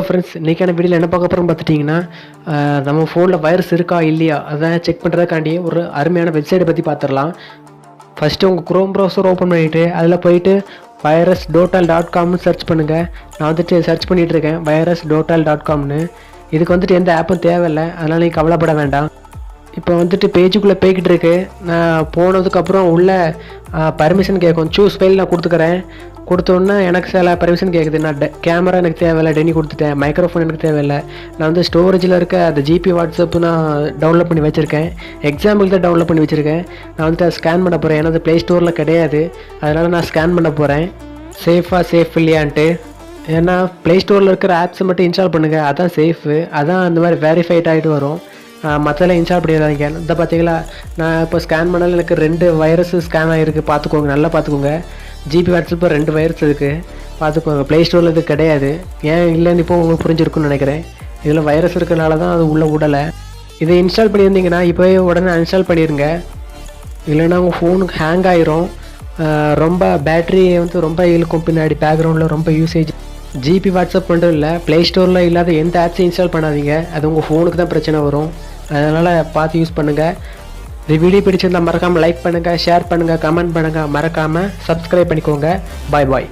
Hello friends, இன்றைக்கான வீடியோவில் என்ன பார்க்க போகிறோம்னு பார்த்துட்டிங்கன்னா, நம்ம ஃபோனில் வைரஸ் இருக்கா இல்லையா அதான் செக் பண்ணுறதுக்காண்டி ஒரு அருமையான வெப்சைட்டை பற்றி பார்த்துடலாம். ஃபஸ்ட்டு உங்கள் குரோம் ப்ரௌசர் ஓப்பன் பண்ணிவிட்டு அதில் போயிட்டு virus.al.comனு சர்ச் பண்ணுங்கள். நான் வந்துட்டு சர்ச் பண்ணிகிட்ருக்கேன் virus.al.comனு. இதுக்கு வந்துட்டு எந்த ஆப்பும் தேவையில்லை, அதனால் நீங்கள் கவலைப்பட வேண்டாம். இப்போ வந்துட்டு பேஜுக்குள்ளே போய்கிட்டு இருக்கு. நான் போனதுக்கப்புறம் உள்ள பர்மிஷன் கேட்கும். சூஸ் ஃபைல் நான் கொடுத்துக்கிறேன். கொடுத்தோன்னே எனக்கு சில பர்மிஷன் கேட்குது. நான் கேமரா எனக்கு தேவையில்லை, டெனி கொடுத்துட்டேன். மைக்ரோஃபோன் எனக்கு தேவையில்லை. நான் வந்து ஸ்டோரேஜில் இருக்க அந்த ஜிபி வாட்ஸ்அப்பு நான் டவுன்லோட் பண்ணி வச்சுருக்கேன். எக்ஸாம்பிளுக்கு தான் டவுன்லோட் பண்ணி வச்சுருக்கேன். நான் வந்துட்டு அதை ஸ்கேன் பண்ண போகிறேன். ஏன்னா அது ப்ளே ஸ்டோரில் கிடையாது, அதனால் நான் ஸ்கேன் பண்ண போகிறேன். சேஃப் இல்லையான்ட்டு. ஏன்னா ப்ளே ஸ்டோரில் இருக்கிற ஆப்ஸை மட்டும் இன்ஸ்டால் பண்ணுங்கள், அதான் சேஃபு. அதான் அந்த மாதிரி வெரிஃபைட் ஆகிட்டு வரும். மற்றெல்லாம் இன்ஸ்டால் பண்ணிடுறாங்க. இந்த பார்த்தீங்களா, நான் இப்போ ஸ்கேன் பண்ணாலும் எனக்கு 2 வைரஸ் ஸ்கேன் ஆகிருக்கு. பார்த்துக்கோங்க, நல்லா பார்த்துக்கோங்க. ஜிபி வாட்ஸ்அப் 2 வைரஸ் இருக்குது, பார்த்துக்கோங்க. ப்ளே ஸ்டோரில் இது கிடையாது. ஏன் இல்லைன்னு இப்போ உங்களுக்கு புரிஞ்சிருக்குன்னு நினைக்கிறேன். இதில் வைரஸ் இருக்கிறனால தான் அது உள்ளே விடலை. இதை இன்ஸ்டால் பண்ணியிருந்தீங்கன்னா இப்போவே உடனே அன்ஸ்டால் பண்ணிடுங்க, இல்லைன்னா உங்கள் ஃபோனுக்கு ஹேங் ஆகிரும். ரொம்ப பேட்டரியை வந்து ரொம்ப இழுக்கும் பின்னாடி. பேக்ரவுண்டில் ரொம்ப யூசேஜ். ஜிபி வாட்ஸ்அப் மட்டும் இல்லை, ப்ளே ஸ்டோரில் இல்லாத எந்த ஆப்ஸையும் இன்ஸ்டால் பண்ணாதீங்க. அது உங்கள் ஃபோனுக்கு தான் பிரச்சனை வரும். அதனால் பார்த்து யூஸ் பண்ணுங்கள். இந்த வீடியோ பிடிச்சிருந்தால் மறக்காமல் லைக் பண்ணுங்கள், ஷேர் பண்ணுங்கள், கமெண்ட் பண்ணுங்கள். மறக்காமல் சப்ஸ்கிரைப் பண்ணிக்கோங்க. பாய்.